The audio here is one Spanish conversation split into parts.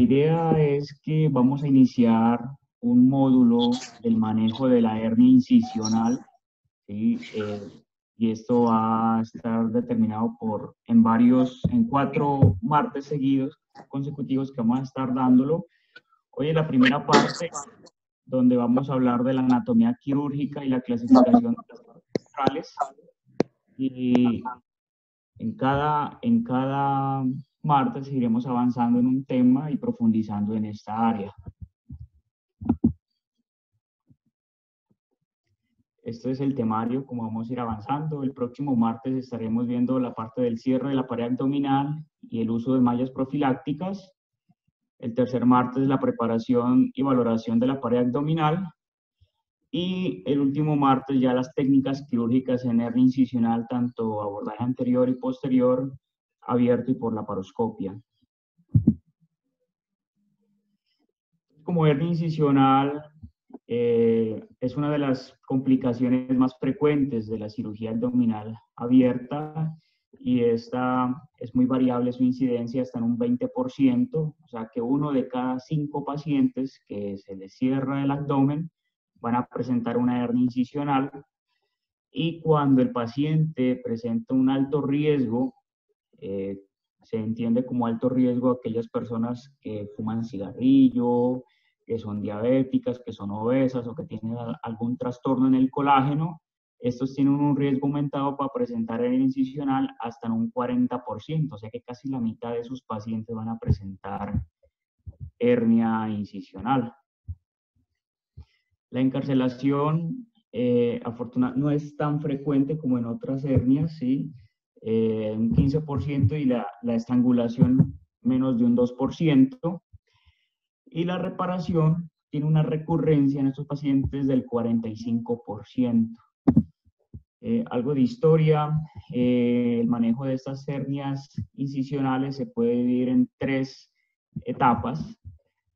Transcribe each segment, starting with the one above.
idea es que vamos a iniciar un módulo del manejo de la hernia incisional, ¿sí? Y esto va a estar determinado en 4 martes seguidos, consecutivos, que vamos a estar dándolo. Hoy es la primera parte, donde vamos a hablar de la anatomía quirúrgica y la clasificación de las partes centrales. Y en cada martes iremos avanzando en un tema y profundizando en esta área. Este es el temario, como vamos a ir avanzando. El próximo martes estaremos viendo la parte del cierre de la pared abdominal y el uso de mallas profilácticas. El tercer martes, la preparación y valoración de la pared abdominal. Y el último martes, ya las técnicas quirúrgicas en hernia incisional, tanto abordaje anterior y posterior, abierto y por laparoscopia. Como hernia incisional, es una de las complicaciones más frecuentes de la cirugía abdominal abierta, y esta es muy variable su incidencia, hasta en un 20%, o sea que 1 de cada 5 pacientes que se les cierra el abdomen van a presentar una hernia incisional. Y cuando el paciente presenta un alto riesgo, se entiende como alto riesgo aquellas personas que fuman cigarrillo, que son diabéticas, que son obesas o que tienen algún trastorno en el colágeno. Estos tienen un riesgo aumentado para presentar hernia incisional hasta en un 40%, o sea que casi la mitad de sus pacientes van a presentar hernia incisional. La encarcelación, afortunadamente, no es tan frecuente como en otras hernias, ¿sí? Un 15%, y la estrangulación menos de un 2%. Y la reparación tiene una recurrencia en estos pacientes del 45%. Algo de historia: el manejo de estas hernias incisionales se puede dividir en 3 etapas.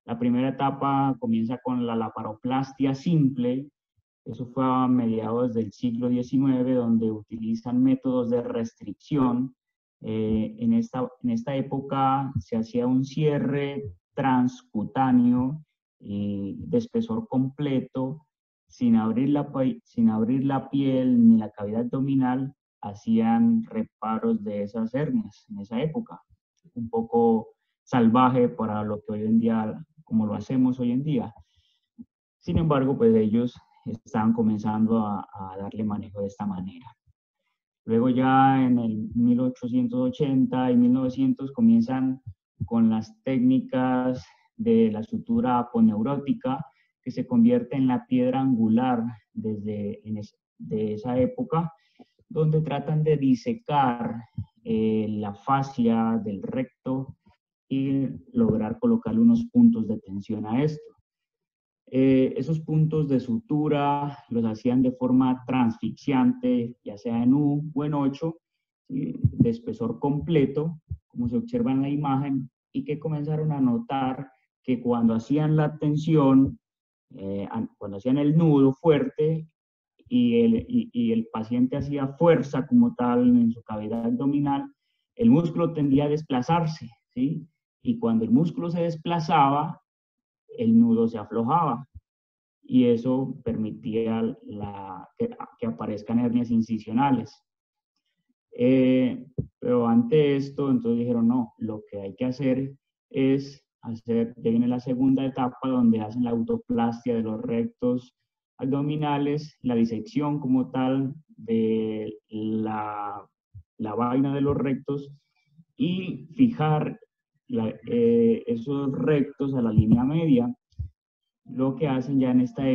La primera etapa comienza con la laparoplastia simple. Eso fue a mediados del siglo XIX, donde utilizan métodos de restricción. En esta época se hacía un cierre transcutáneo de espesor completo, sin abrir la piel ni la cavidad abdominal. Hacían reparos de esas hernias en esa época. Un poco salvaje para lo que hoy en día, como lo hacemos hoy en día. Sin embargo, pues ellos estaban comenzando a darle manejo de esta manera. Luego ya en el 1880 y 1900 comienzan con las técnicas de la sutura aponeurótica, que se convierte en la piedra angular de esa época, donde tratan de disecar la fascia del recto y lograr colocarle unos puntos de tensión a esto. Esos puntos de sutura los hacían de forma transfixiante, ya sea en U o en 8, ¿sí? De espesor completo, como se observa en la imagen, y que comenzaron a notar que cuando hacían la tensión, cuando hacían el nudo fuerte y el paciente hacía fuerza como tal en su cavidad abdominal, el músculo tendía a desplazarse, ¿sí? Y cuando el músculo se desplazaba, el nudo se aflojaba, y eso permitía que aparezcan hernias incisionales. Pero ante esto, entonces dijeron, no, lo que hay que hacer es ya viene la segunda etapa, donde hacen la autoplastia de los rectos abdominales, la disección como tal de la vaina de los rectos, y fijar esos rectos a la línea media. Lo que hacen ya en esta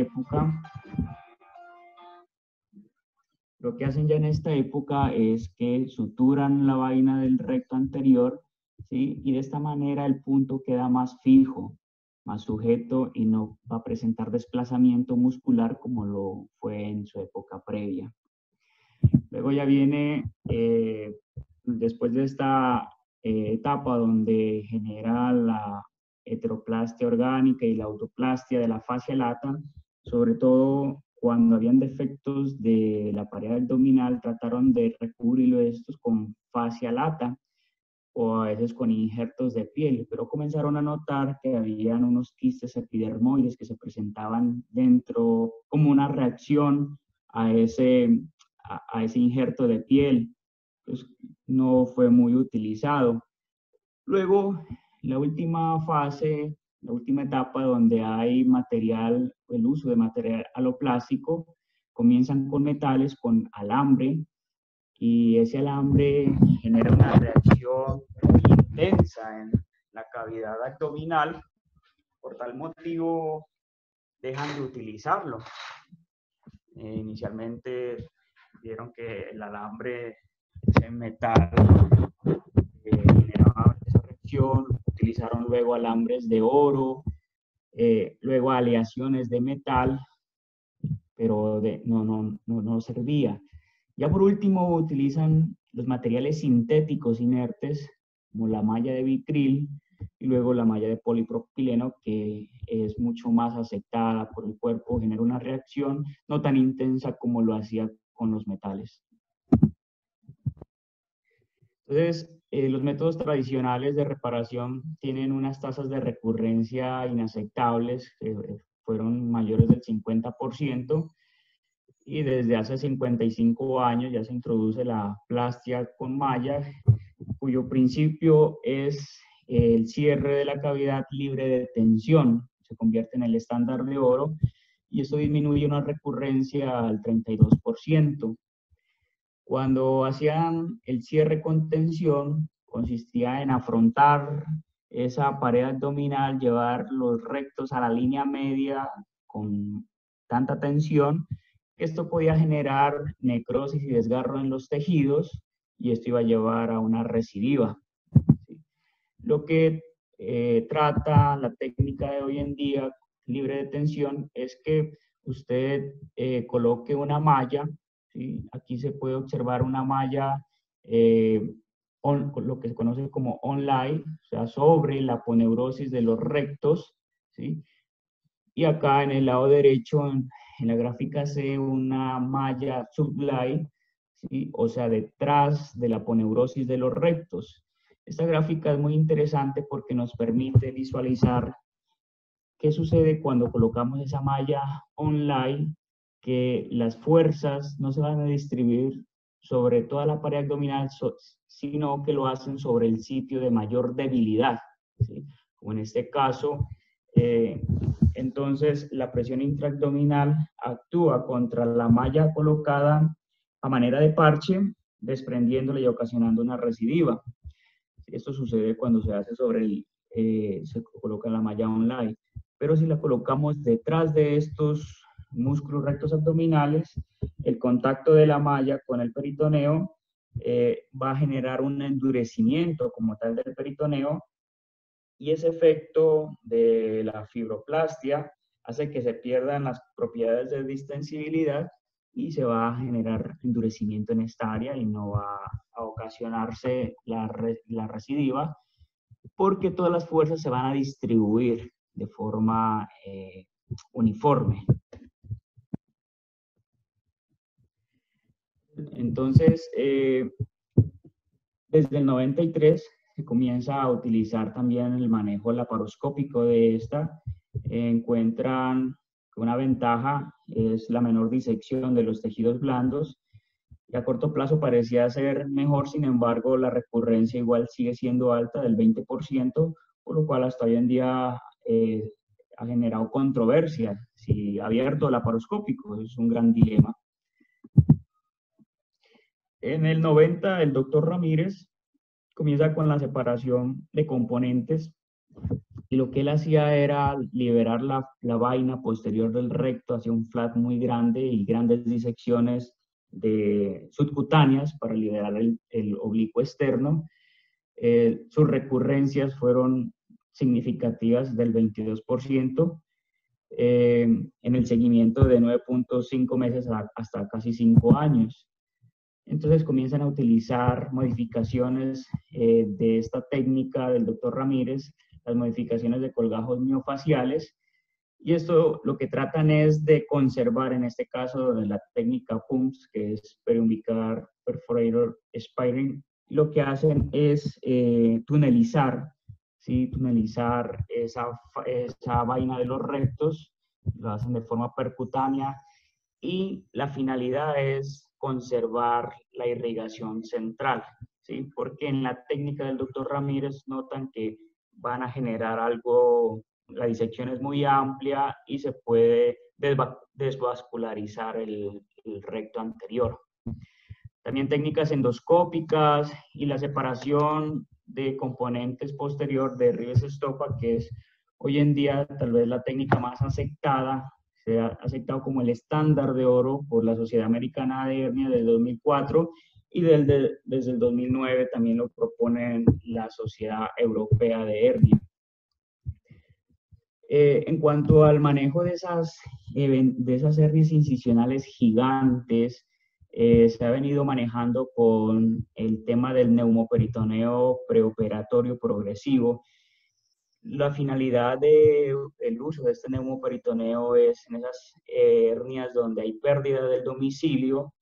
época es que suturan la vaina del recto anterior, ¿sí? Y de esta manera el punto queda más fijo, más sujeto, y no va a presentar desplazamiento muscular como lo fue en su época previa. Luego ya viene, después de esta etapa donde genera la heteroplastia orgánica y la autoplastia de la fascia lata, sobre todo cuando habían defectos de la pared abdominal, trataron de recubrirlo estos con fascia lata. o a veces con injertos de piel, pero comenzaron a notar que habían unos quistes epidermoides que se presentaban dentro como una reacción a ese injerto de piel. Pues no fue muy utilizado. Luego, la última fase, la última etapa donde hay material, el uso de material aloplástico, comienzan con metales, con alambre, y ese alambre genera una reacción muy intensa en la cavidad abdominal. Por tal motivo, dejan de utilizarlo. Inicialmente vieron que el alambre, ese metal, generaba esa reacción, utilizaron luego alambres de oro, luego aleaciones de metal, pero no servía. Ya por último utilizan los materiales sintéticos inertes, como la malla de vitril y luego la malla de polipropileno, que es mucho más aceptada por el cuerpo, genera una reacción no tan intensa como lo hacía con los metales. Entonces, los métodos tradicionales de reparación tienen unas tasas de recurrencia inaceptables, que fueron mayores del 50%, y desde hace 55 años ya se introduce la plastia con malla, cuyo principio es el cierre de la cavidad libre de tensión. Se convierte en el estándar de oro y esto disminuye una recurrencia al 32%. Cuando hacían el cierre con tensión, consistía en afrontar esa pared abdominal, llevar los rectos a la línea media con tanta tensión que esto podía generar necrosis y desgarro en los tejidos y esto iba a llevar a una recidiva. ¿Sí? Lo que trata la técnica de hoy en día libre de tensión es que usted coloque una malla. ¿Sí? Aquí se puede observar una malla, lo que se conoce como online, o sea, sobre la aponeurosis de los rectos. ¿Sí? Y acá en el lado derecho, en la gráfica C, una malla sublime, ¿sí? O sea, detrás de la aponeurosis de los rectos. Esta gráfica es muy interesante porque nos permite visualizar qué sucede cuando colocamos esa malla online, que las fuerzas no se van a distribuir sobre toda la pared abdominal, sino que lo hacen sobre el sitio de mayor debilidad, ¿sí? Como en este caso, entonces la presión intraabdominal actúa contra la malla colocada a manera de parche, desprendiéndola y ocasionando una recidiva. Esto sucede cuando se hace se coloca la malla online. Pero si la colocamos detrás de estos músculos rectos abdominales, el contacto de la malla con el peritoneo va a generar un endurecimiento como tal del peritoneo, y ese efecto de la fibroplastia hace que se pierdan las propiedades de distensibilidad y se va a generar endurecimiento en esta área y no va a ocasionarse la recidiva, porque todas las fuerzas se van a distribuir de forma uniforme. Entonces, desde el 93 se comienza a utilizar también el manejo laparoscópico de esta. Encuentran que una ventaja es la menor disección de los tejidos blandos, y a corto plazo parecía ser mejor. Sin embargo, la recurrencia igual sigue siendo alta, del 20%, por lo cual hasta hoy en día ha generado controversia. Si abierto o laparoscópico, es un gran dilema. En el 90, el doctor Ramírez comienza con la separación de componentes, y lo que él hacía era liberar la vaina posterior del recto hacia un flap muy grande y grandes disecciones subcutáneas para liberar el oblicuo externo. Sus recurrencias fueron significativas, del 22%, en el seguimiento de 9.5 meses hasta casi 5 años. Entonces comienzan a utilizar modificaciones de esta técnica del doctor Ramírez, las modificaciones de colgajos miofaciales, y esto lo que tratan es de conservar, en este caso de la técnica PUMS, que es Periumbilical Perforator Spiring lo que hacen es tunelizar, ¿sí? Tunelizar esa vaina de los rectos, lo hacen de forma percutánea y la finalidad es conservar la irrigación central, ¿sí? Porque en la técnica del doctor Ramírez notan que van a generar algo, la disección es muy amplia y se puede desvascularizar el recto anterior. También técnicas endoscópicas y la separación de componentes posterior de Ribes-Stoppa, que es hoy en día tal vez la técnica más aceptada, se ha aceptado como el estándar de oro por la Sociedad Americana de Hernia desde 2004 y desde el 2009 también lo proponen la Sociedad Europea de Hernia. En cuanto al manejo de esas hernias incisionales gigantes, se ha venido manejando con el tema del neumoperitoneo preoperatorio progresivo. La finalidad del uso de este neumoperitoneo es en esas hernias donde hay pérdida del domicilio,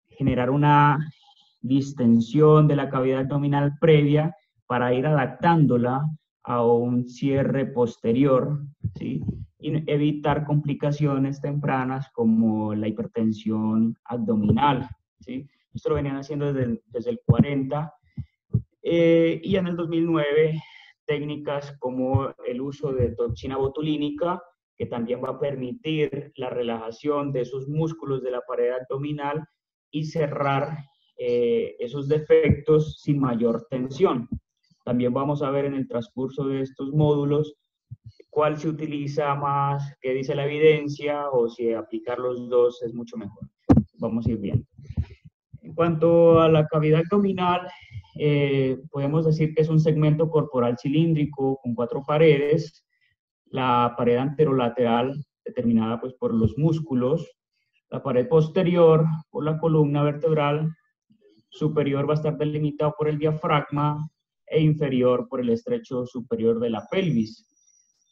generar una distensión de la cavidad abdominal previa para ir adaptándola a un cierre posterior, ¿sí? Y evitar complicaciones tempranas como la hipertensión abdominal, ¿sí? Esto lo venían haciendo desde el 40 y en el 2009 técnicas como el uso de toxina botulínica, que también va a permitir la relajación de esos músculos de la pared abdominal y cerrar esos defectos sin mayor tensión. También vamos a ver en el transcurso de estos módulos cuál se utiliza más, qué dice la evidencia o si aplicar los dos es mucho mejor. Vamos a ir viendo. En cuanto a la cavidad abdominal, podemos decir que es un segmento corporal cilíndrico con 4 paredes, la pared anterolateral determinada pues, por los músculos, la pared posterior por la columna vertebral, superior va a estar delimitado por el diafragma e inferior por el estrecho superior de la pelvis.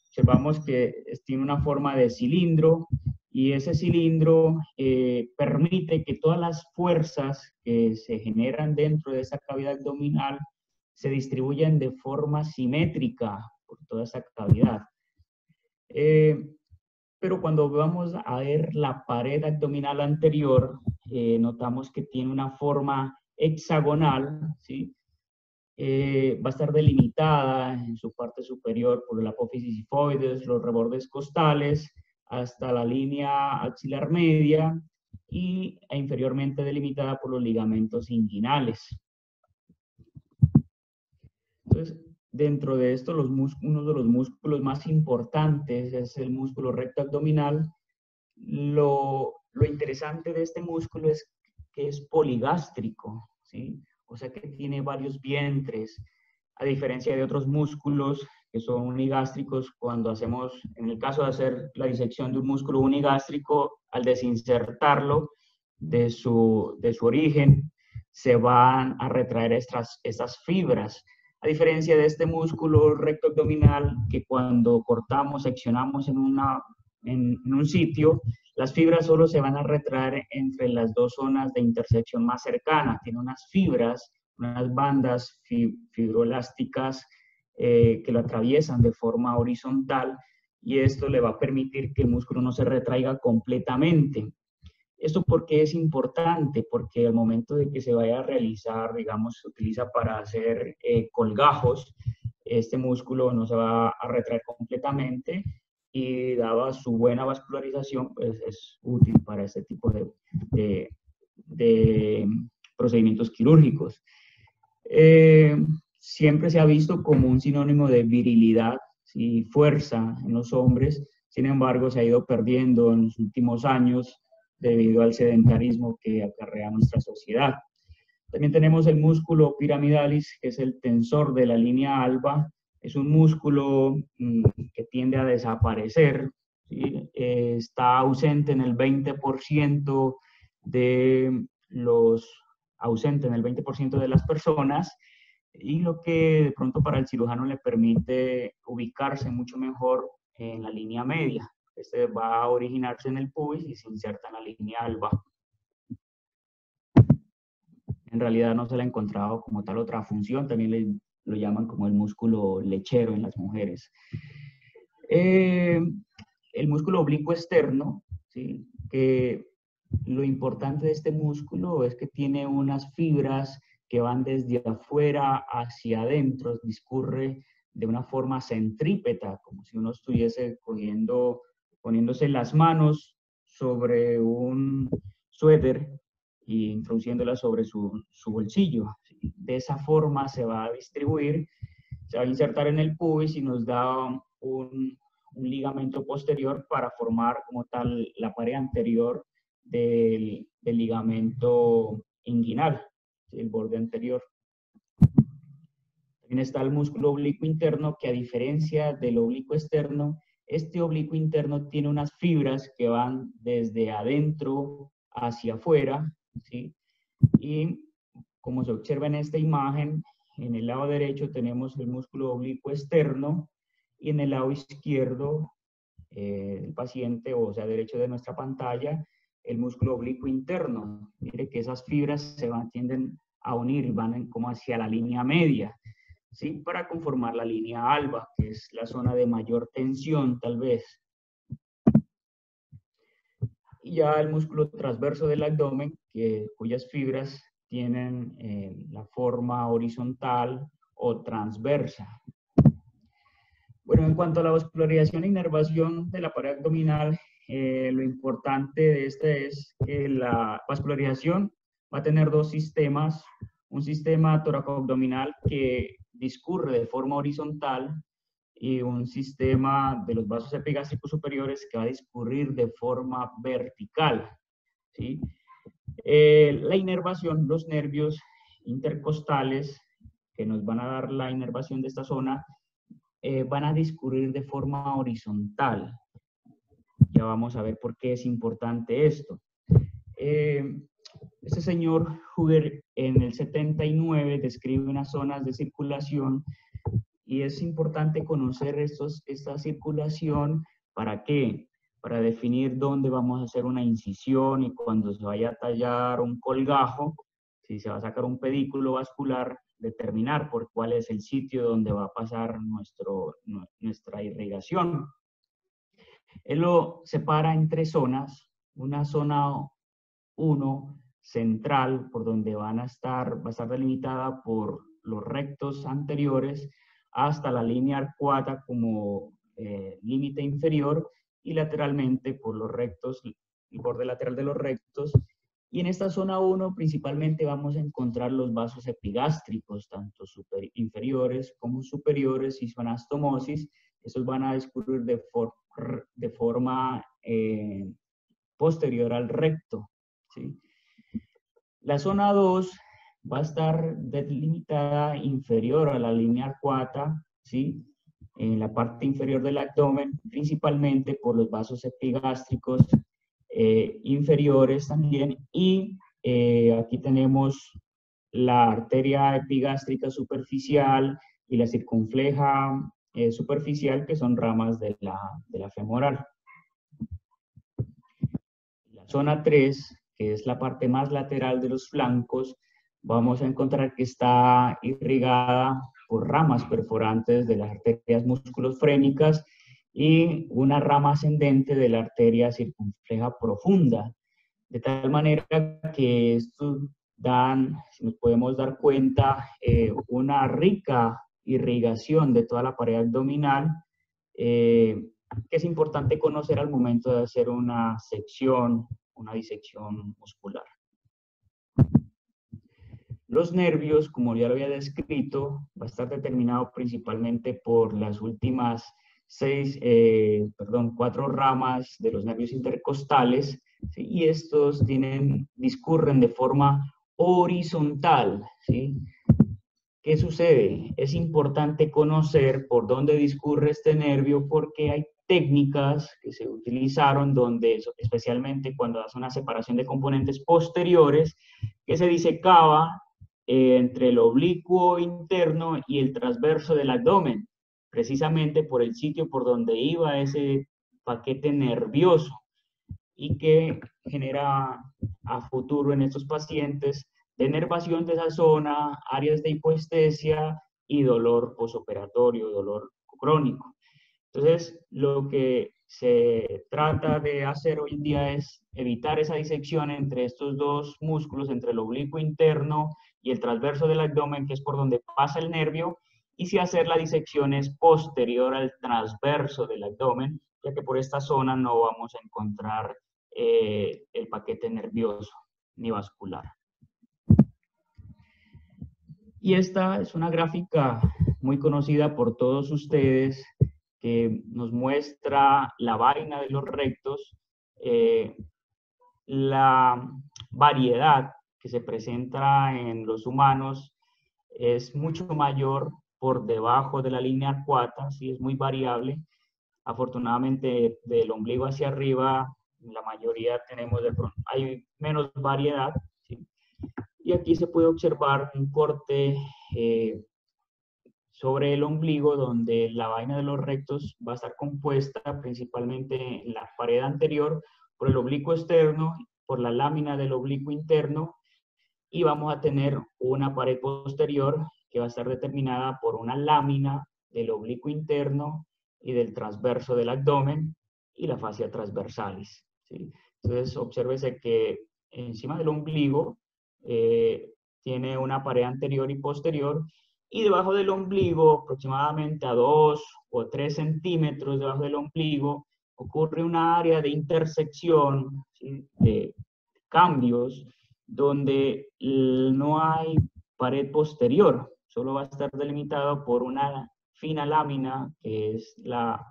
Observamos que tiene una forma de cilindro y ese cilindro permite que todas las fuerzas que se generan dentro de esa cavidad abdominal se distribuyan de forma simétrica por toda esa cavidad. Pero cuando vamos a ver la pared abdominal anterior, notamos que tiene una forma hexagonal, ¿sí? Va a estar delimitada en su parte superior por la apófisis sifoides, los rebordes costales, hasta la línea axilar media y inferiormente delimitada por los ligamentos inguinales. Entonces, dentro de esto, uno de los músculos más importantes es el músculo recto abdominal. Lo interesante de este músculo es que es poligástrico, ¿sí? O sea que tiene varios vientres, a diferencia de otros músculos que son unigástricos. Cuando hacemos, en el caso de hacer la disección de un músculo unigástrico, al desinsertarlo de su origen, se van a retraer estas fibras. A diferencia de este músculo recto abdominal, que cuando cortamos, seccionamos en un sitio, las fibras solo se van a retraer entre las dos zonas de intersección más cercanas. Tiene unas fibras, unas bandas fibroelásticas que lo atraviesan de forma horizontal y esto le va a permitir que el músculo no se retraiga completamente. ¿Esto por qué es importante? Porque al momento de que se vaya a realizar, digamos, se utiliza para hacer colgajos, este músculo no se va a retraer completamente y dada su buena vascularización, pues es útil para este tipo de procedimientos quirúrgicos. Siempre se ha visto como un sinónimo de virilidad y fuerza en los hombres, sin embargo se ha ido perdiendo en los últimos años debido al sedentarismo que acarrea nuestra sociedad. También tenemos el músculo piramidalis, que es el tensor de la línea alba. Es un músculo que tiende a desaparecer, ¿sí? Está ausente en el 20% de las personas y lo que de pronto para el cirujano le permite ubicarse mucho mejor en la línea media. Este va a originarse en el pubis y se inserta en la línea alba. En realidad no se le ha encontrado como tal otra función, también lo llaman como el músculo lechero en las mujeres. El músculo oblicuo externo, ¿sí? Que lo importante de este músculo es que tiene unas fibras que van desde afuera hacia adentro, discurre de una forma centrípeta, como si uno estuviese poniéndose las manos sobre un suéter y introduciéndola sobre su bolsillo. De esa forma se va a distribuir, se va a insertar en el pubis y nos da un ligamento posterior para formar como tal la pared anterior del ligamento inguinal, el borde anterior. También está el músculo oblicuo interno, que a diferencia del oblicuo externo, este oblicuo interno tiene unas fibras que van desde adentro hacia afuera, ¿sí? Y como se observa en esta imagen, en el lado derecho tenemos el músculo oblicuo externo y en el lado izquierdo del paciente, o sea, derecho de nuestra pantalla, el músculo oblicuo interno. Mire que esas fibras tienden a unir y van como hacia la línea media, ¿sí? Para conformar la línea alba, que es la zona de mayor tensión, tal vez. Y ya el músculo transverso del abdomen, cuyas fibras tienen la forma horizontal o transversa. Bueno, en cuanto a la vascularización e inervación de la pared abdominal, lo importante de este es que la vascularización va a tener dos sistemas. Un sistema toracoabdominal que discurre de forma horizontal y un sistema de los vasos epigástricos superiores que va a discurrir de forma vertical, ¿sí? La inervación, los nervios intercostales que nos van a dar la inervación de esta zona, van a discurrir de forma horizontal. Ya vamos a ver por qué es importante esto. Este señor Huger en el 79 describe unas zonas de circulación y es importante conocer esta circulación. ¿Para qué? Para definir dónde vamos a hacer una incisión y cuando se vaya a tallar un colgajo, si se va a sacar un pedículo vascular, determinar por cuál es el sitio donde va a pasar nuestra irrigación. Él lo separa en tres zonas. Una zona 1 central, por donde va a estar delimitada por los rectos anteriores hasta la línea arcuata como límite inferior y lateralmente por los rectos, el borde lateral de los rectos. Y en esta zona 1 principalmente vamos a encontrar los vasos epigástricos, tanto inferiores como superiores, y su anastomosis. Esos van a discurrir de forma posterior al recto, ¿sí? La zona 2 va a estar delimitada inferior a la línea arcuata, ¿sí? En la parte inferior del abdomen, principalmente por los vasos epigástricos inferiores también, y aquí tenemos la arteria epigástrica superficial y la circunfleja superficial, que son ramas de la femoral. La zona 3, que es la parte más lateral de los flancos, vamos a encontrar que está irrigada por ramas perforantes de las arterias musculofrénicas y una rama ascendente de la arteria circunfleja profunda. De tal manera que esto si nos podemos dar cuenta, una rica irrigación de toda la pared abdominal, que es importante conocer al momento de hacer una disección muscular. Los nervios, como ya lo había descrito, va a estar determinado principalmente por las últimas 4 ramas de los nervios intercostales, ¿sí? Y estos discurren de forma horizontal, ¿sí? ¿Qué sucede? Es importante conocer por dónde discurre este nervio porque hay técnicas que se utilizaron donde, especialmente cuando hace una separación de componentes posteriores, que se disecaba entre el oblicuo interno y el transverso del abdomen, precisamente por el sitio por donde iba ese paquete nervioso y que genera a futuro en estos pacientes denervación de esa zona, áreas de hipoestesia y dolor posoperatorio, dolor crónico. Entonces, lo que se trata de hacer hoy en día es evitar esa disección entre estos dos músculos, entre el oblicuo interno y el transverso del abdomen, que es por donde pasa el nervio, y si hacer la disección es posterior al transverso del abdomen, ya que por esta zona no vamos a encontrar el paquete nervioso ni vascular. Y esta es una gráfica muy conocida por todos ustedes que nos muestra la vaina de los rectos, la variedad que se presenta en los humanos es mucho mayor por debajo de la línea arcuata, sí, es muy variable. Afortunadamente, del ombligo hacia arriba, la mayoría tenemos hay menos variedad, ¿sí? Y aquí se puede observar un corte sobre el ombligo, donde la vaina de los rectos va a estar compuesta principalmente en la pared anterior por el oblicuo externo, por la lámina del oblicuo interno, y vamos a tener una pared posterior que va a estar determinada por una lámina del oblicuo interno y del transverso del abdomen y la fascia transversalis, ¿sí? Entonces, obsérvese que encima del ombligo tiene una pared anterior y posterior, y debajo del ombligo, aproximadamente a 2 o 3 centímetros debajo del ombligo, ocurre una área de intersección, ¿sí?, de cambios, donde no hay pared posterior, solo va a estar delimitado por una fina lámina que es la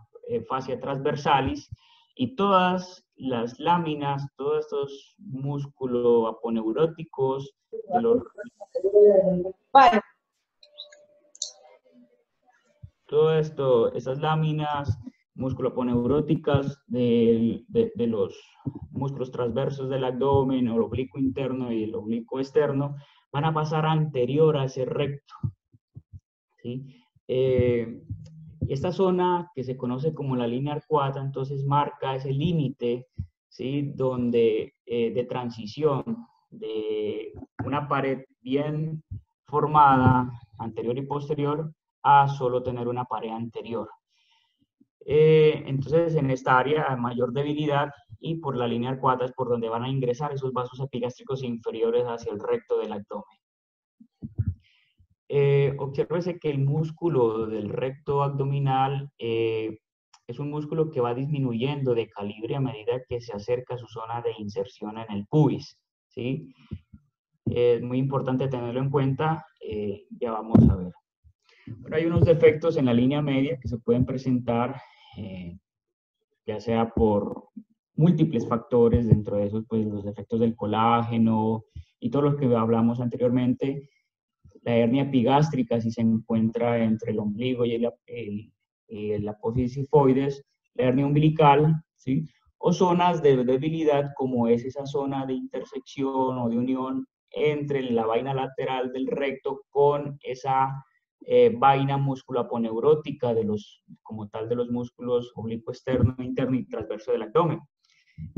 fascia transversalis, y todas las láminas, todos estos músculos aponeuróticos de los... Todo esto, esas láminas musculoponeuróticas de los músculos transversos del abdomen, el oblicuo interno y el oblicuo externo, van a pasar anterior a ese recto, ¿sí? Esta zona que se conoce como la línea arcuata, entonces marca ese límite, ¿sí?, donde, de transición de una pared bien formada, anterior y posterior, a solo tener una pared anterior. Entonces, en esta área hay mayor debilidad, y por la línea arcuata es por donde van a ingresar esos vasos epigástricos inferiores hacia el recto del abdomen. Obsérvese que el músculo del recto abdominal es un músculo que va disminuyendo de calibre a medida que se acerca a su zona de inserción en el pubis, ¿sí? Es muy importante tenerlo en cuenta, ya vamos a ver. Pero hay unos defectos en la línea media que se pueden presentar, ya sea por múltiples factores, dentro de esos pues los defectos del colágeno y todos los que hablamos anteriormente. La hernia epigástrica, si se encuentra entre el ombligo y el apófisis sifoides, la hernia umbilical, ¿sí?, o zonas de debilidad como es esa zona de intersección o de unión entre la vaina lateral del recto con esa vaina musculoaponeurótica como tal de los músculos oblicuo externo, interno y transverso del abdomen.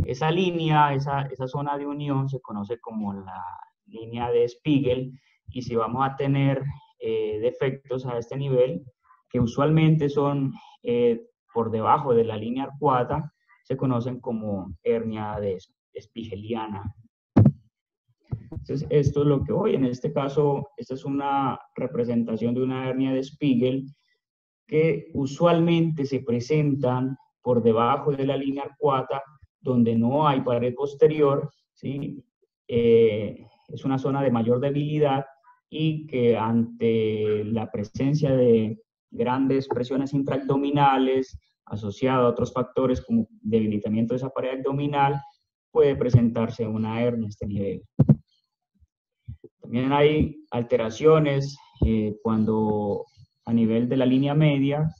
Esa línea, esa zona de unión se conoce como la línea de Spiegel, y si vamos a tener defectos a este nivel, que usualmente son por debajo de la línea arcuata, se conocen como hernia spigeliana. Entonces, esto es lo que hoy, en este caso, esta es una representación de una hernia de Spiegel que usualmente se presentan por debajo de la línea arcuata, donde no hay pared posterior, ¿sí? Es una zona de mayor debilidad, y que ante la presencia de grandes presiones intraabdominales asociado a otros factores como debilitamiento de esa pared abdominal, puede presentarse una hernia a este nivel. También hay alteraciones cuando a nivel de la línea media,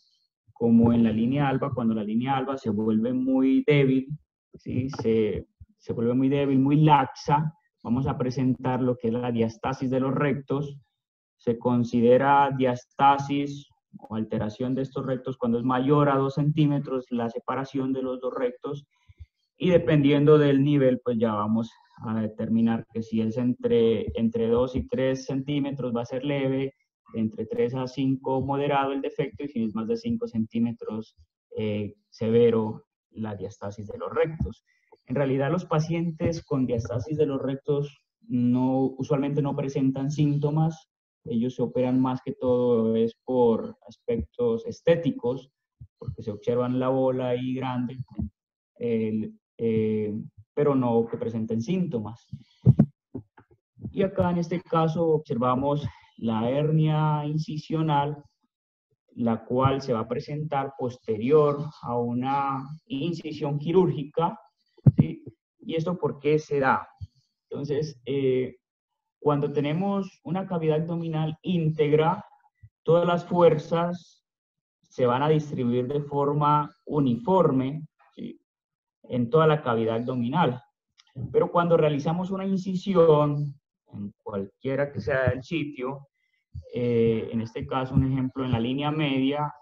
como en la línea alba, cuando la línea alba se vuelve muy débil, ¿sí?, se vuelve muy débil, muy laxa, vamos a presentar lo que es la diastasis de los rectos. Se considera diastasis o alteración de estos rectos cuando es mayor a 2 centímetros la separación de los dos rectos, y dependiendo del nivel, pues ya vamos a determinar que si es entre 2 y 3 centímetros va a ser leve, entre 3 a 5 moderado el defecto, y si es más de 5 centímetros severo la diastasis de los rectos. En realidad los pacientes con diastasis de los rectos usualmente no presentan síntomas. Ellos se operan más que todo es por aspectos estéticos, porque se observan la bola ahí grande, pero no que presenten síntomas. Y acá en este caso observamos la hernia incisional, la cual se va a presentar posterior a una incisión quirúrgica, ¿sí? ¿Y esto por qué se da? Entonces, cuando tenemos una cavidad abdominal íntegra, todas las fuerzas se van a distribuir de forma uniforme, ¿sí?, en toda la cavidad abdominal. Pero cuando realizamos una incisión, en cualquiera que sea el sitio, en este caso, un ejemplo, en la línea media,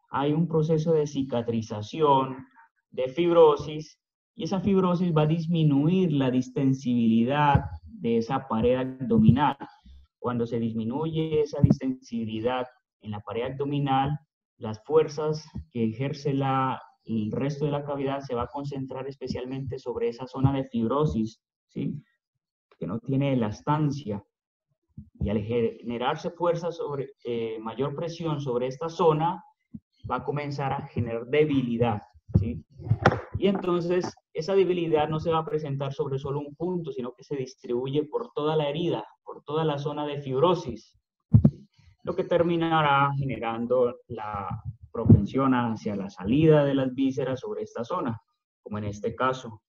hay un proceso de cicatrización, de fibrosis, y esa fibrosis va a disminuir la distensibilidad de esa pared abdominal. Cuando se disminuye esa distensibilidad en la pared abdominal, las fuerzas que ejerce el resto de la cavidad se va a concentrar especialmente sobre esa zona de fibrosis, ¿sí?, que no tiene elastancia. Y al generarse fuerza sobre mayor presión sobre esta zona, va a comenzar a generar debilidad, ¿sí? Y entonces esa debilidad no se va a presentar sobre solo un punto, sino que se distribuye por toda la herida, por toda la zona de fibrosis, lo que terminará generando la propensión hacia la salida de las vísceras sobre esta zona, como en este caso,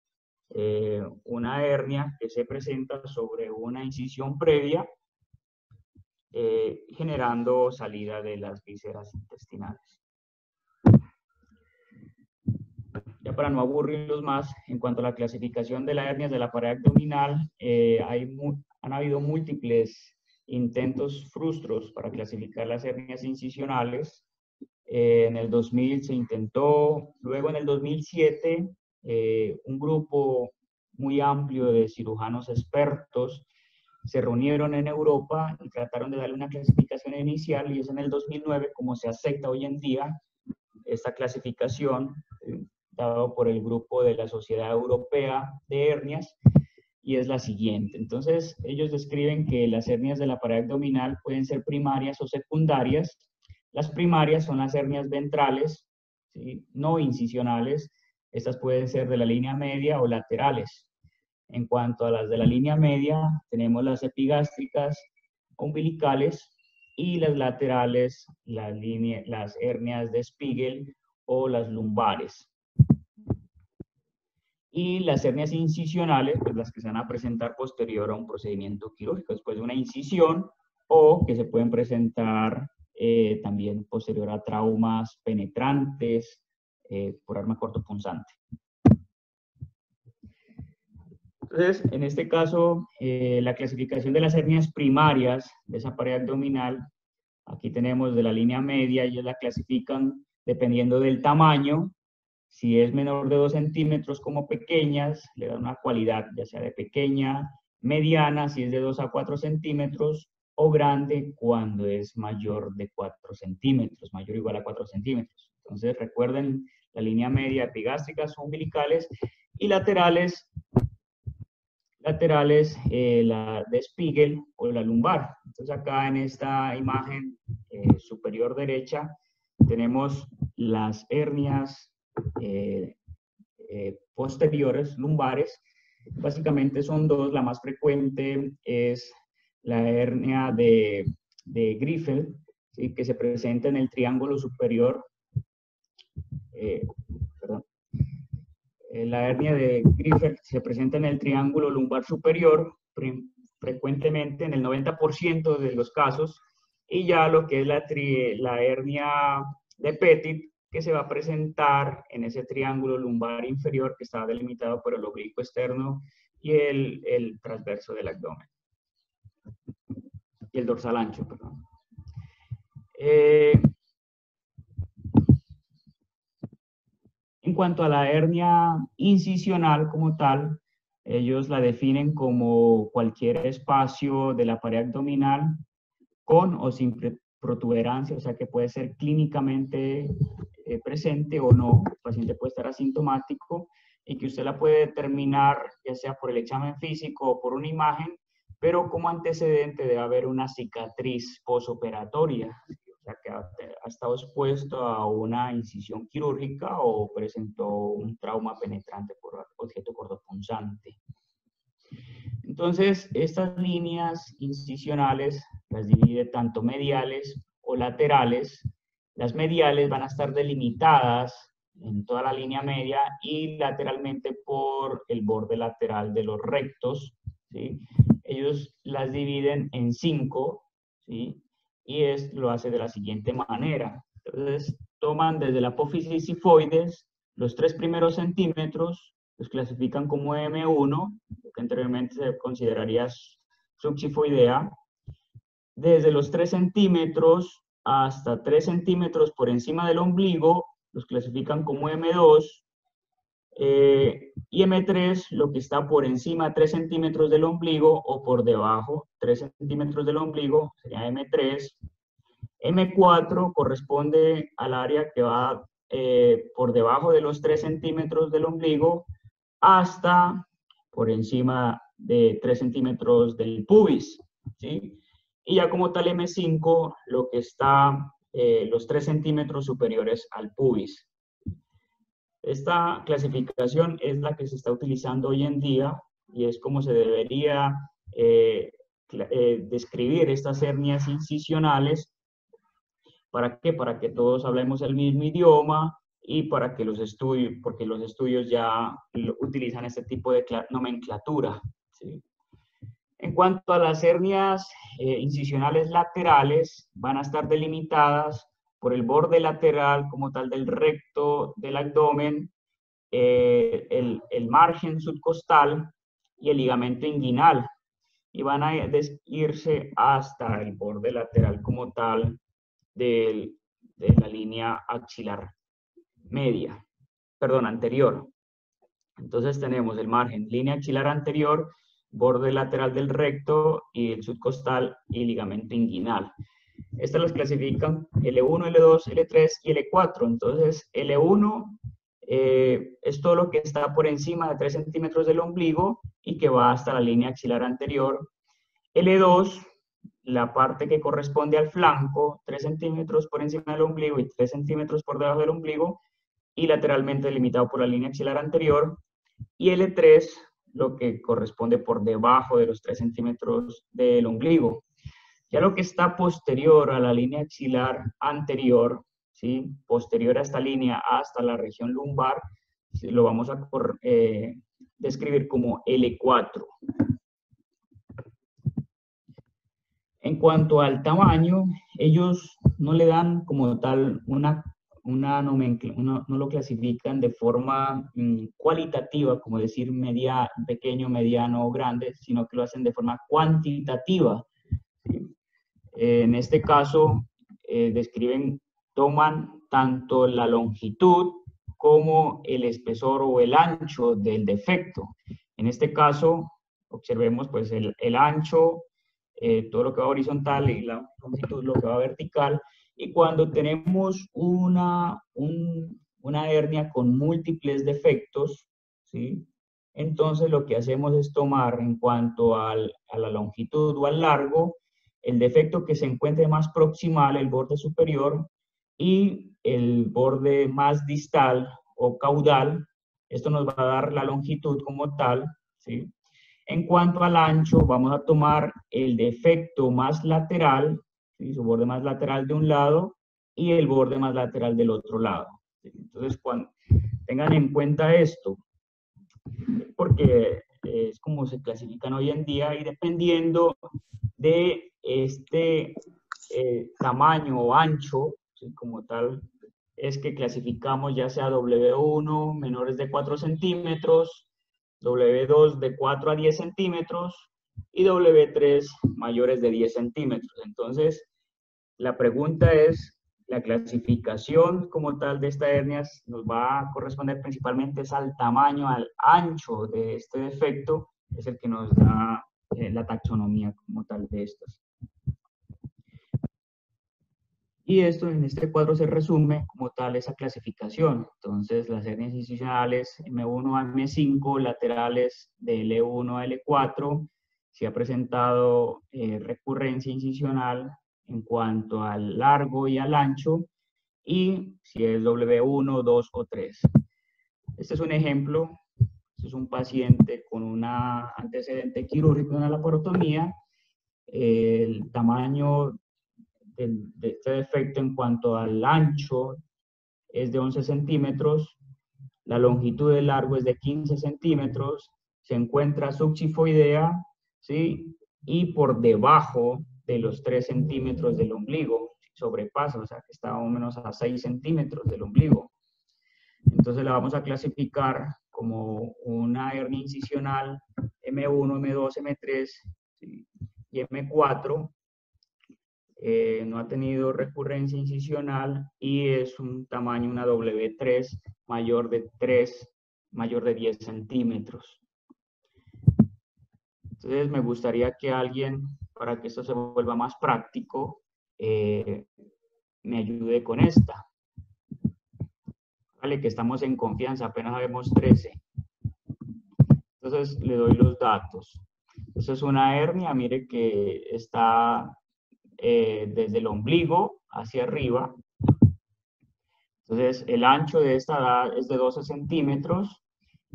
una hernia que se presenta sobre una incisión previa, generando salida de las vísceras intestinales. Ya para no aburrirlos más, en cuanto a la clasificación de las hernias de la pared abdominal, han habido múltiples intentos frustros para clasificar las hernias incisionales. En el 2000 se intentó, luego en el 2007, un grupo muy amplio de cirujanos expertos se reunieron en Europa y trataron de darle una clasificación inicial, y es en el 2009 como se acepta hoy en día esta clasificación, dado por el grupo de la Sociedad Europea de Hernias, y es la siguiente. Entonces, ellos describen que las hernias de la pared abdominal pueden ser primarias o secundarias. Las primarias son las hernias ventrales, ¿sí?, no incisionales. Estas pueden ser de la línea media o laterales. En cuanto a las de la línea media, tenemos las epigástricas, umbilicales, y las laterales, las hernias de Spiegel o las lumbares. Y las hernias incisionales, pues las que se van a presentar posterior a un procedimiento quirúrgico, después de una incisión, o que se pueden presentar también posterior a traumas penetrantes por arma cortopunzante. Entonces, en este caso, la clasificación de las hernias primarias de esa pared abdominal, aquí tenemos de la línea media, ellos la clasifican dependiendo del tamaño. Si es menor de 2 centímetros como pequeñas, le da una cualidad ya sea de pequeña, mediana, si es de 2 a 4 centímetros, o grande cuando es mayor de 4 centímetros, mayor o igual a 4 centímetros. Entonces recuerden, la línea media, epigástricas, umbilicales, y laterales, la de Spiegel o la lumbar. Entonces acá en esta imagen superior derecha tenemos las hernias posteriores, lumbares. Básicamente son dos. La más frecuente es la hernia de Griffith, ¿sí?, que se presenta en el triángulo superior. La hernia de Griffith se presenta en el triángulo lumbar superior, frecuentemente en el 90% de los casos, y ya lo que es la hernia de Petit, que se va a presentar en ese triángulo lumbar inferior que está delimitado por el oblicuo externo y el transverso del abdomen. Y el dorsal ancho, perdón. En cuanto a la hernia incisional como tal, ellos la definen como cualquier espacio de la pared abdominal con o sin protuberancia, o sea que puede ser clínicamente presente o no, el paciente puede estar asintomático y que usted la puede determinar ya sea por el examen físico o por una imagen, pero como antecedente debe haber una cicatriz posoperatoria, o sea que ha estado expuesto a una incisión quirúrgica o presentó un trauma penetrante por objeto cortopunzante. Entonces, estas líneas incisionales las divide tanto mediales o laterales. Las mediales van a estar delimitadas en toda la línea media y lateralmente por el borde lateral de los rectos, ¿sí? Ellos las dividen en 5, ¿sí? Y lo hace de la siguiente manera. Entonces, toman desde la apófisis sifoides los 3 primeros centímetros, los clasifican como M1, lo que anteriormente se consideraría subsifoidea, desde los 3 centímetros hasta 3 centímetros por encima del ombligo, los clasifican como M2, y M3, lo que está por encima 3 centímetros del ombligo o por debajo 3 centímetros del ombligo, sería M3. M4 corresponde al área que va por debajo de los 3 centímetros del ombligo hasta por encima de 3 centímetros del pubis, ¿sí? Y ya como tal M5, lo que está los 3 centímetros superiores al pubis. Esta clasificación es la que se está utilizando hoy en día y es como se debería describir estas hernias incisionales. ¿Para qué? Para que todos hablemos el mismo idioma y para que los estudios, porque los estudios ya utilizan este tipo de nomenclatura, ¿sí? En cuanto a las hernias incisionales laterales, van a estar delimitadas por el borde lateral como tal del recto del abdomen, el margen subcostal y el ligamento inguinal. Y van a irse hasta el borde lateral como tal de la línea axilar media, perdón, anterior. Entonces tenemos el margen, línea axilar anterior, borde lateral del recto y el subcostal y ligamento inguinal. Estas las clasifican L1, L2, L3 y L4. Entonces, L1 es todo lo que está por encima de 3 centímetros del ombligo y que va hasta la línea axilar anterior. L2, la parte que corresponde al flanco, 3 centímetros por encima del ombligo y 3 centímetros por debajo del ombligo y lateralmente delimitado por la línea axilar anterior. Y L3, lo que corresponde por debajo de los 3 centímetros del ombligo. Ya lo que está posterior a la línea axilar anterior, ¿sí? Posterior a esta línea hasta la región lumbar, ¿sí? Lo vamos a describir como L4. En cuanto al tamaño, ellos no le dan como tal una nomenclatura, no lo clasifican de forma cualitativa, como decir pequeño, mediano o grande, sino que lo hacen de forma cuantitativa. ¿Sí? En este caso, toman tanto la longitud como el espesor o el ancho del defecto. En este caso, observemos pues el ancho, todo lo que va horizontal y la longitud lo que va vertical. Y cuando tenemos una hernia con múltiples defectos, ¿sí? Entonces lo que hacemos es tomar en cuanto a la longitud o al largo, el defecto que se encuentre más proximal, el borde superior, y el borde más distal o caudal. Esto nos va a dar la longitud como tal, ¿sí? En cuanto al ancho, vamos a tomar el defecto más lateral, ¿sí? Su borde más lateral de un lado y el borde más lateral del otro lado. ¿Sí? Entonces, tengan en cuenta esto, porque es como se clasifican hoy en día y dependiendo de este tamaño o ancho, ¿sí? Como tal, es que clasificamos ya sea W1 menores de 4 centímetros, W2 de 4 a 10 centímetros y W3 mayores de 10 centímetros. Entonces, la pregunta es, la clasificación como tal de estas hernias nos va a corresponder principalmente al tamaño, al ancho de este defecto es el que nos da la taxonomía como tal de estos. Y esto en este cuadro se resume como tal esa clasificación. Entonces, las hernias incisionales M1 a M5, laterales de L1 a L4, si ha presentado recurrencia incisional en cuanto al largo y al ancho, y si es W1, 2 o 3. Este es un ejemplo. Este es un paciente con un antecedente quirúrgico, una laparotomía. El tamaño de este defecto en cuanto al ancho es de 11 centímetros, la longitud del largo es de 15 centímetros, se encuentra subxifoidea, ¿sí? Y por debajo de los 3 centímetros del ombligo, sobrepasa, o sea que está más o menos a 6 centímetros del ombligo. Entonces la vamos a clasificar como una hernia incisional M1, M2, M3, ¿sí? Y M4. No ha tenido recurrencia incisional y es un tamaño, una W3 mayor de 10 centímetros. Entonces me gustaría que alguien, para que esto se vuelva más práctico, me ayude con esta. Vale, que estamos en confianza, apenas sabemos 13. Entonces le doy los datos. Eso es una hernia, mire que está desde el ombligo hacia arriba. Entonces, el ancho de esta edad es de 12 centímetros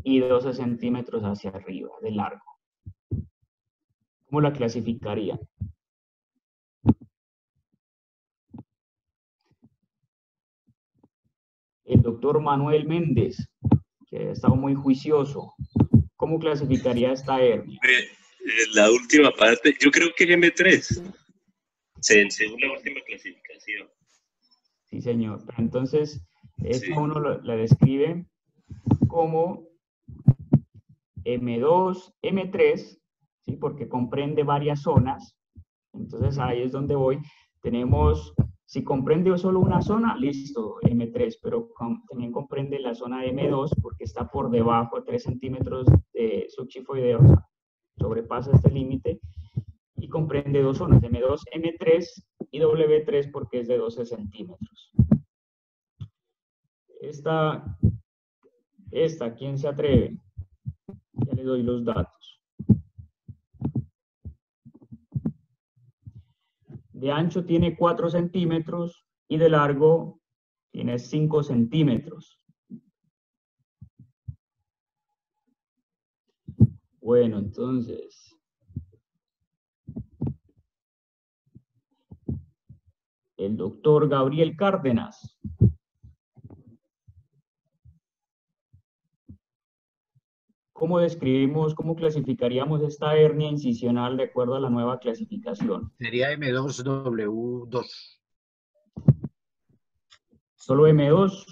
y 12 centímetros hacia arriba, de largo. ¿Cómo la clasificarían? El doctor Manuel Méndez, que ha estado muy juicioso, ¿cómo clasificaría esta hernia? La última parte, yo creo que es M3, según la última clasificación. Sí, señor. Entonces, esta uno la describe como M2, M3, ¿sí? Porque comprende varias zonas. Entonces, ahí es donde voy. Tenemos, si comprende solo una zona, listo, M3, pero también comprende la zona de M2 porque está por debajo de 3 centímetros de subxifoideo, o sea, sobrepasa este límite, y comprende dos zonas, M2, M3 y W3 porque es de 12 centímetros. Esta, ¿quién se atreve? Ya le doy los datos. De ancho tiene 4 centímetros y de largo tiene 5 centímetros. Bueno, entonces, el doctor Gabriel Cárdenas. ¿Cómo describimos, cómo clasificaríamos esta hernia incisional de acuerdo a la nueva clasificación? Sería M2W2. Solo M2.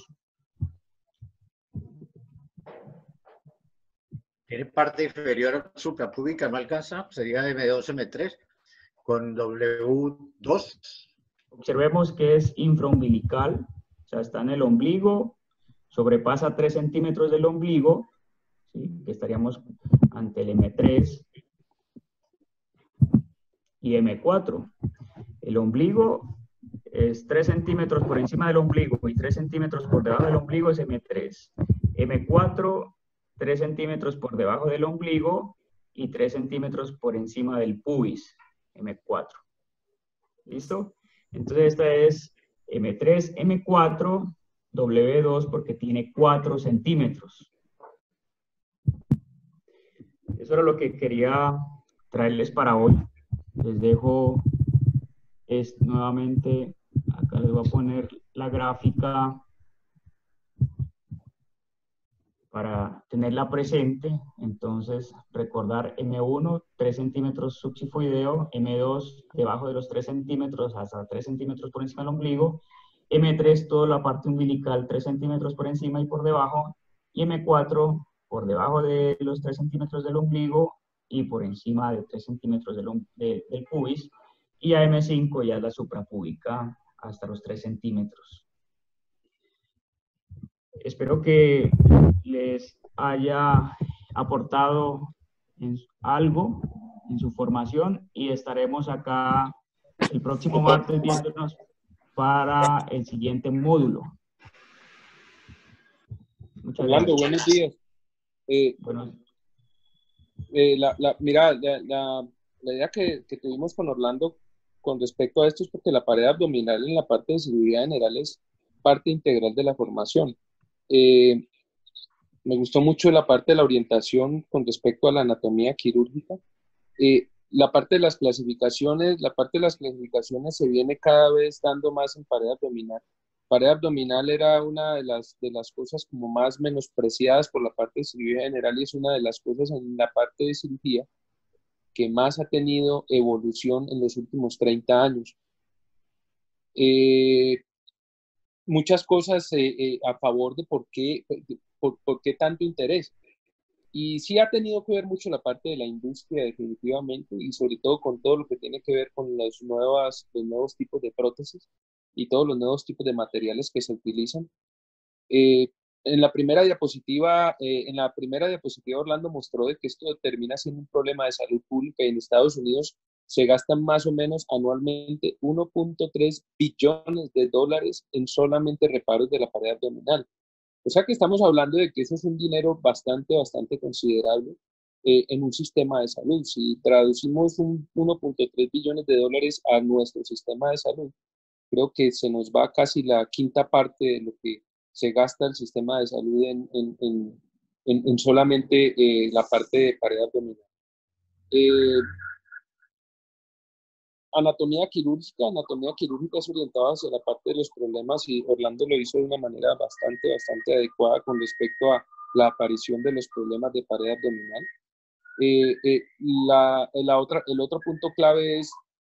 Tiene parte inferior suprapúbica, no alcanza, sería M2, M3, con W2. Observemos que es infraumbilical, o sea, está en el ombligo, sobrepasa 3 centímetros del ombligo, ¿sí? Que estaríamos ante el M3 y M4. El ombligo es 3 centímetros por encima del ombligo y 3 centímetros por debajo del ombligo es M3. M4, 3 centímetros por debajo del ombligo y 3 centímetros por encima del pubis, M4. ¿Listo? Entonces esta es M3, M4, W2 porque tiene 4 centímetros. Eso era lo que quería traerles para hoy. Les dejo nuevamente, acá les voy a poner la gráfica para tenerla presente. Entonces, recordar M1, 3 centímetros subxifoideo, M2 debajo de los 3 centímetros hasta 3 centímetros por encima del ombligo, M3 toda la parte umbilical 3 centímetros por encima y por debajo, y M4 por debajo de los 3 centímetros del ombligo y por encima de 3 centímetros del pubis, y a M5 ya es la suprapúbica hasta los 3 centímetros. Espero que les haya aportado algo en su formación y estaremos acá el próximo martes viéndonos para el siguiente módulo. Muchas Orlando, gracias. buenos días. Bueno, Mira, la idea que tuvimos con Orlando con respecto a esto es porque la pared abdominal en la parte de seguridad general es parte integral de la formación. Me gustó mucho la parte de la orientación con respecto a la anatomía quirúrgica. La parte de las clasificaciones se viene cada vez dando más en pared abdominal. Pared abdominal era una de las cosas como más menospreciadas por la parte de cirugía general y es una de las cosas en la parte de cirugía que más ha tenido evolución en los últimos 30 años. Muchas cosas a favor de por qué tanto interés. Y sí ha tenido que ver mucho la parte de la industria definitivamente y sobre todo con todo lo que tiene que ver con los nuevos tipos de prótesis y todos los nuevos tipos de materiales que se utilizan. En la primera diapositiva Orlando mostró de que esto termina siendo un problema de salud pública y en Estados Unidos se gastan más o menos anualmente 1.3 billones de dólares en solamente reparos de la pared abdominal. O sea que estamos hablando de que eso es un dinero bastante considerable en un sistema de salud. Si traducimos 1.3 billones de dólares a nuestro sistema de salud, creo que se nos va casi la quinta parte de lo que se gasta el sistema de salud en solamente la parte de pared abdominal. Anatomía quirúrgica es orientada hacia la parte de los problemas y Orlando lo hizo de una manera bastante adecuada con respecto a la aparición de los problemas de pared abdominal. El otro punto clave es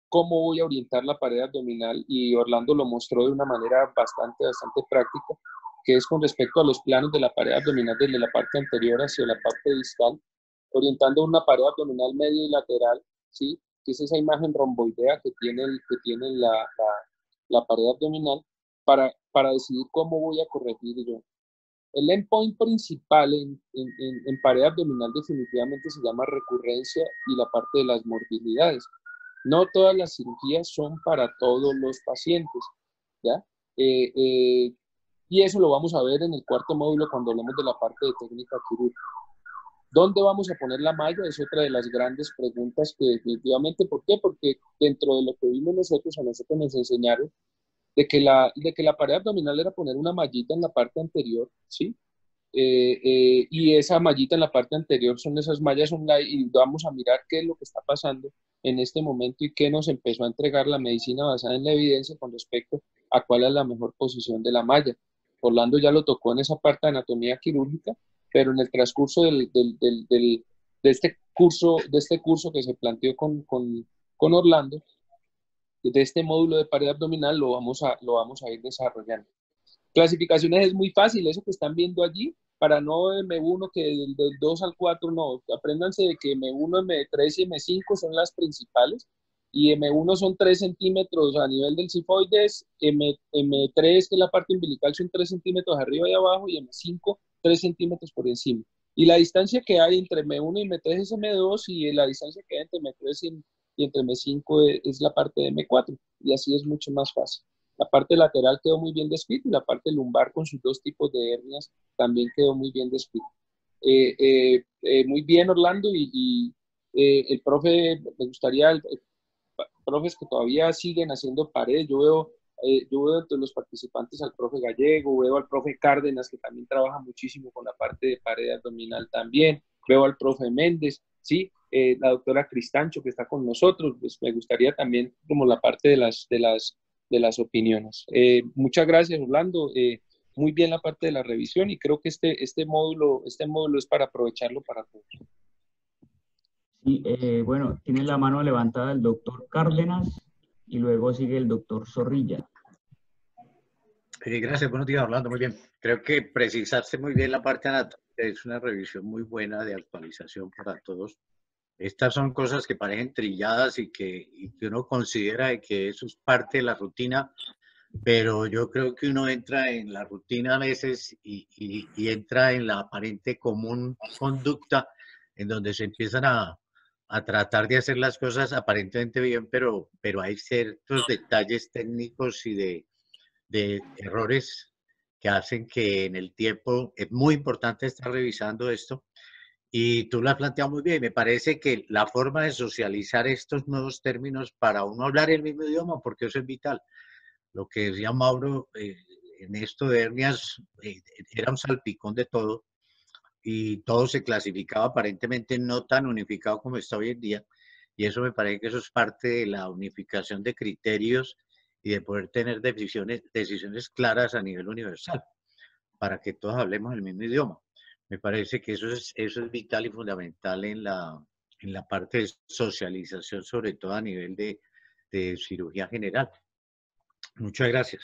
cómo voy a orientar la pared abdominal y Orlando lo mostró de una manera bastante práctica, que es con respecto a los planos de la pared abdominal desde la parte anterior hacia la parte distal, orientando una pared abdominal media y lateral, ¿sí? Que es esa imagen romboidea que tiene la pared abdominal para decidir cómo voy a corregir yo. El endpoint principal en pared abdominal definitivamente se llama recurrencia y la parte de las morbilidades. No todas las cirugías son para todos los pacientes, ¿ya? Y eso lo vamos a ver en el cuarto módulo cuando hablemos de la parte de técnica quirúrgica. ¿Dónde vamos a poner la malla? Es otra de las grandes preguntas que definitivamente, ¿por qué? Porque dentro de lo que vimos nosotros, a nosotros nos enseñaron de que la pared abdominal era poner una mallita en la parte anterior, ¿sí? Y esa mallita en la parte anterior son esas mallas online y vamos a mirar qué es lo que está pasando en este momento y qué nos empezó a entregar la medicina basada en la evidencia con respecto a cuál es la mejor posición de la malla. Orlando ya lo tocó en esa parte de anatomía quirúrgica, pero en el transcurso de este curso que se planteó con Orlando, de este módulo de pared abdominal lo vamos a ir desarrollando. Clasificaciones es muy fácil, eso que están viendo allí, para no M1 que del 2 al 4, no, apréndanse de que M1, M3 y M5 son las principales, y M1 son 3 centímetros a nivel del cifoides, M3 que es la parte umbilical son 3 centímetros arriba y abajo, y M5 3 centímetros por encima. Y la distancia que hay entre M1 y M3 es M2, y la distancia que hay entre M3 y entre M5 es la parte de M4, y así es mucho más fácil. La parte lateral quedó muy bien descrita y la parte lumbar con sus dos tipos de hernias también quedó muy bien descrita. Muy bien, Orlando, y el profe, me gustaría, profes que todavía siguen haciendo paredes, yo veo entre los participantes al profe Gallego, veo al profe Cárdenas, que también trabaja muchísimo con la parte de pared abdominal también, veo al profe Méndez, ¿sí? La doctora Cristancho, que está con nosotros, pues me gustaría también como la parte de las opiniones. Muchas gracias, Orlando. Muy bien la parte de la revisión y creo que este módulo es para aprovecharlo para todos. Sí, bueno, tiene la mano levantada el doctor Cárdenas y luego sigue el doctor Zorrilla. Gracias, buenos días, Orlando, muy bien. Creo que precisarse muy bien la parte anatómica es una revisión muy buena de actualización para todos. Estas son cosas que parecen trilladas y que uno considera que eso es parte de la rutina, pero yo creo que uno entra en la rutina a veces y entra en la aparente común conducta en donde se empiezan a tratar de hacer las cosas aparentemente bien, pero hay ciertos detalles técnicos y de errores que hacen que en el tiempo es muy importante estar revisando esto. Y tú lo has planteado muy bien. Me parece que la forma de socializar estos nuevos términos para uno hablar el mismo idioma, porque eso es vital. Lo que decía Mauro, en esto de hernias, era un salpicón de todo y todo se clasificaba aparentemente no tan unificado como está hoy en día. Y eso me parece que eso es parte de la unificación de criterios y de poder tener decisiones claras a nivel universal, para que todos hablemos el mismo idioma. Me parece que eso es vital y fundamental en la parte de socialización, sobre todo a nivel de cirugía general. Muchas gracias.